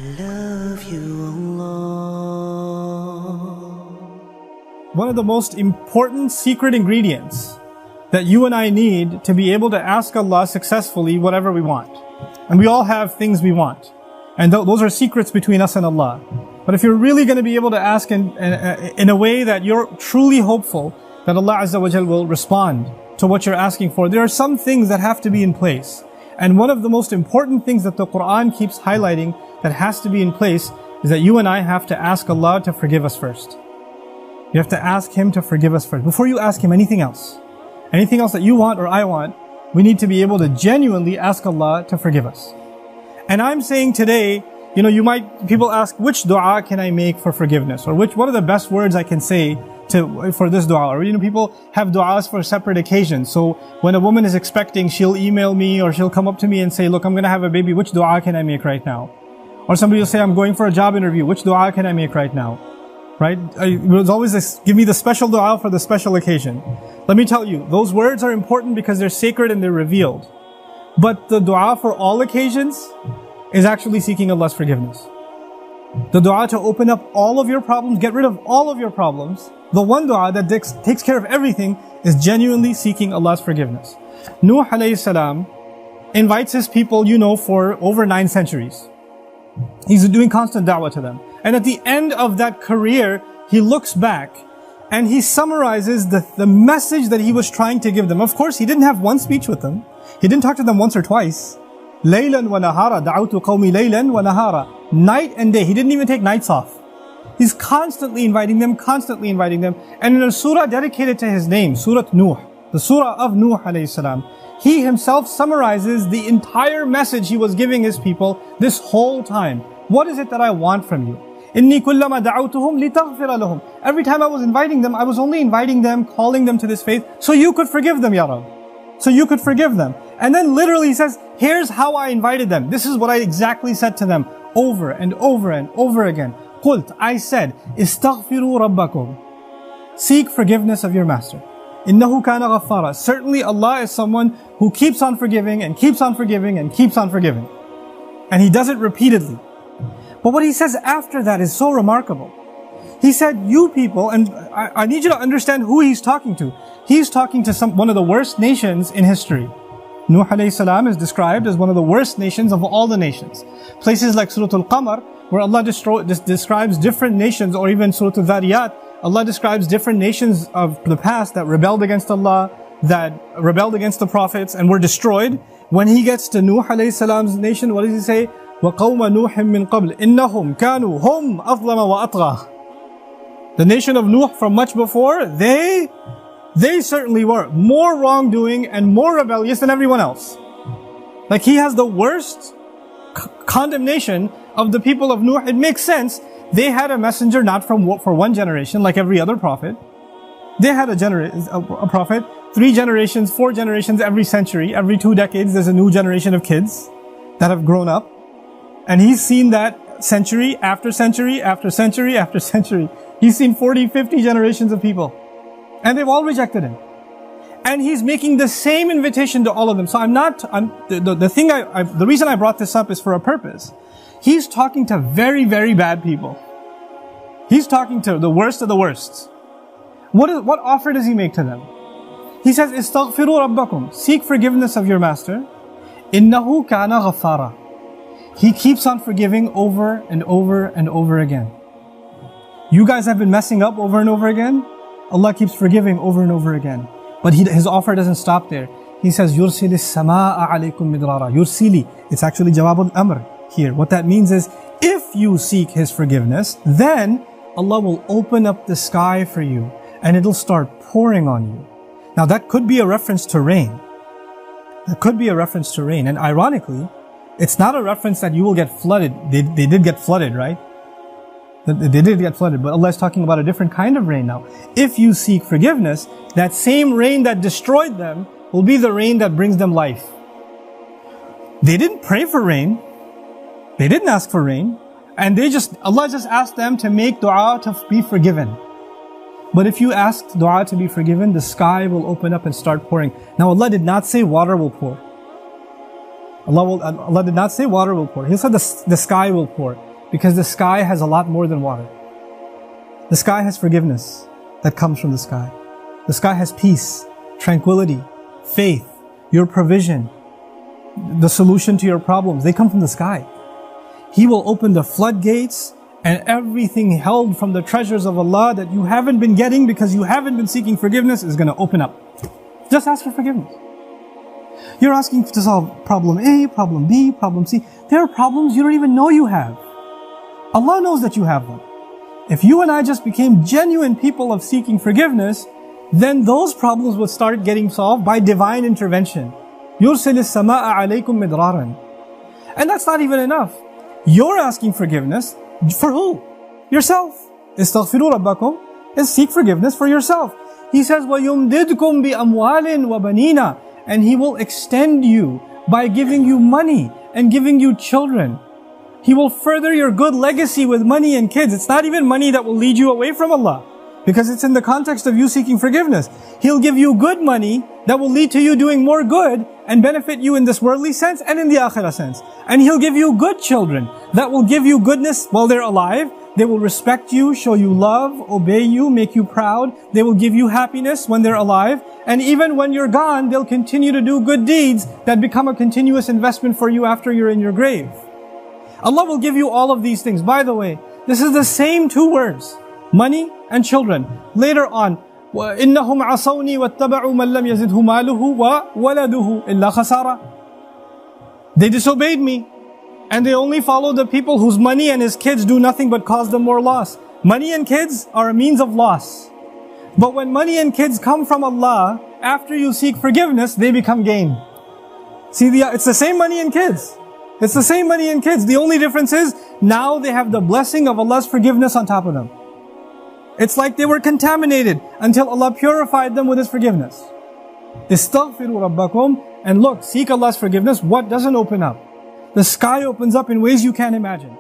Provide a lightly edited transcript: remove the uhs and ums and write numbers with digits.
love you, Allah. One of the most important secret ingredients that you and I need to be able to ask Allah successfully whatever we want. And we all have things we want. And those are secrets between us and Allah. But if you're really going to be able to ask in a way that you're truly hopeful that Allah Azza wa Jal will respond to what you're asking for, there are some things that have to be in place. And one of the most important things that the Quran keeps highlighting that has to be in place is that you and I have to ask Allah to forgive us first. You have to ask Him to forgive us first. Before you ask Him anything else that you want or I want, we need to be able to genuinely ask Allah to forgive us. And I'm saying today, people ask, which dua can I make for forgiveness? Or what are the best words I can say for this dua? Or, people have du'as for separate occasions. So when a woman is expecting, she'll email me or she'll come up to me and say, look, I'm going to have a baby. Which dua can I make right now? Or somebody will say, I'm going for a job interview. Which dua can I make right now? Right? There's always this, give me the special dua for the special occasion. Let me tell you, those words are important because they're sacred and they're revealed. But the dua for all occasions is actually seeking Allah's forgiveness. The dua to open up all of your problems, get rid of all of your problems. The one dua that takes care of everything is genuinely seeking Allah's forgiveness. Nuh alayhi salam invites his people, for over 9 centuries. He's doing constant da'wah to them. And at the end of that career, he looks back and he summarizes the message that he was trying to give them. Of course, he didn't have one speech with them. He didn't talk to them once or twice. Laylan wa nahara, da'awtu qawmi laylan wa nahara. Night and day. He didn't even take nights off. He's constantly inviting them. And in a surah dedicated to his name, Surah Nuh, the surah of Nuh alayhi salam, he himself summarizes the entire message he was giving his people this whole time. What is it that I want from you? إِنِّي كُلَّمَا دَعَوْتُهُمْ لِتَغْفِرَ لَهُمْ. Every time I was inviting them, I was only inviting them, calling them to this faith, so you could forgive them, Ya Rabb. So you could forgive them. And then literally he says, here's how I invited them. This is what I exactly said to them over and over and over again. قُلْت, I said, استغفروا ربكم. Seek forgiveness of your master. إِنَّهُ كَانَ غَفَّارًا. Certainly Allah is someone who keeps on forgiving and keeps on forgiving and keeps on forgiving. And He does it repeatedly. But what He says after that is so remarkable. He said, you people, and I need you to understand who He's talking to. He's talking to one of the worst nations in history. Nuh alayhi salam is described as one of the worst nations of all the nations. Places like Surah Al-Qamar, where Allah describes different nations, or even Surah Al-Dhariyat, Allah describes different nations of the past that rebelled against Allah, that rebelled against the prophets and were destroyed. When He gets to Nuh alayhi salam's nation, what does He say? وَقَوْمَ نُوحٍ مِّن قَبْلِ إِنَّهُمْ كَانُوا هُمْ أَظْلَمَ وَأَطْغَى. The nation of Nuh from much before, they certainly were more wrongdoing and more rebellious than everyone else. Like He has the worst condemnation of the people of Nuh. It makes sense. They had a messenger not for one generation like every other prophet. They had a prophet 3 generations, 4 generations every century. Every 2 decades there's a new generation of kids that have grown up. And he's seen that century after century after century after century. He's seen 40, 50 generations of people. And they've all rejected Him. And He's making the same invitation to all of them. So the reason I brought this up is for a purpose. He's talking to very, very bad people. He's talking to the worst of the worst. What offer does He make to them? He says, استغفروا ربكم. Seek forgiveness of your master. إنه كان غفارا. He keeps on forgiving over and over and over again. You guys have been messing up over and over again. Allah keeps forgiving over and over again. But His offer doesn't stop there. He says, يُرْسِلِ السَّمَاءَ عَلَيْكُمْ مِدْرَارًا. يُرْسِلِ. It's actually Jawab al-Amr here. What that means is, if you seek His forgiveness, then Allah will open up the sky for you and it'll start pouring on you. Now that could be a reference to rain. And ironically, it's not a reference that you will get flooded. They did get flooded, right? They did get flooded, but Allah is talking about a different kind of rain now. If you seek forgiveness, that same rain that destroyed them will be the rain that brings them life. They didn't pray for rain. They didn't ask for rain. And Allah just asked them to make dua to be forgiven. But if you ask dua to be forgiven, the sky will open up and start pouring. Now Allah did not say water will pour. Allah did not say water will pour. He said the sky will pour. Because the sky has a lot more than water. The sky has forgiveness that comes from the sky. The sky has peace, tranquility, faith, your provision, the solution to your problems. They come from the sky. He will open the floodgates, and everything held from the treasures of Allah that you haven't been getting because you haven't been seeking forgiveness is going to open up. Just ask for forgiveness. You're asking to solve problem A, problem B, problem C. There are problems you don't even know you have. Allah knows that you have them. If you and I just became genuine people of seeking forgiveness, then those problems would start getting solved by divine intervention. يُرْسِلِ السَّمَاءَ عَلَيْكُمْ مِدْرَارًا. And that's not even enough. You're asking forgiveness for who? Yourself. اسْتَغْفِرُوا رَبَّكُمْ is seek forgiveness for yourself. He says, وَيُمْدِدْكُمْ بِأَمْوَالٍ وَبَنِينَ, and He will extend you by giving you money and giving you children. He will further your good legacy with money and kids. It's not even money that will lead you away from Allah, because it's in the context of you seeking forgiveness. He'll give you good money that will lead to you doing more good and benefit you in this worldly sense and in the akhirah sense. And He'll give you good children that will give you goodness while they're alive. They will respect you, show you love, obey you, make you proud. They will give you happiness when they're alive. And even when you're gone, they'll continue to do good deeds that become a continuous investment for you after you're in your grave. Allah will give you all of these things. By the way, this is the same two words, money and children. Later on, وَإِنَّهُمْ عَصَوْنِي وَاتَّبَعُوا مَنْ لَمْ يَزِدْهُ مَالُهُ وَوَلَدُهُ إِلَّا خَسَارًا. They disobeyed me, and they only follow the people whose money and his kids do nothing but cause them more loss. Money and kids are a means of loss. But when money and kids come from Allah, after you seek forgiveness, they become gain. See, it's the same money and kids. It's the same money and kids. The only difference is, now they have the blessing of Allah's forgiveness on top of them. It's like they were contaminated until Allah purified them with His forgiveness. Istaghfiru rabbakum, and look, seek Allah's forgiveness. What doesn't open up? The sky opens up in ways you can't imagine.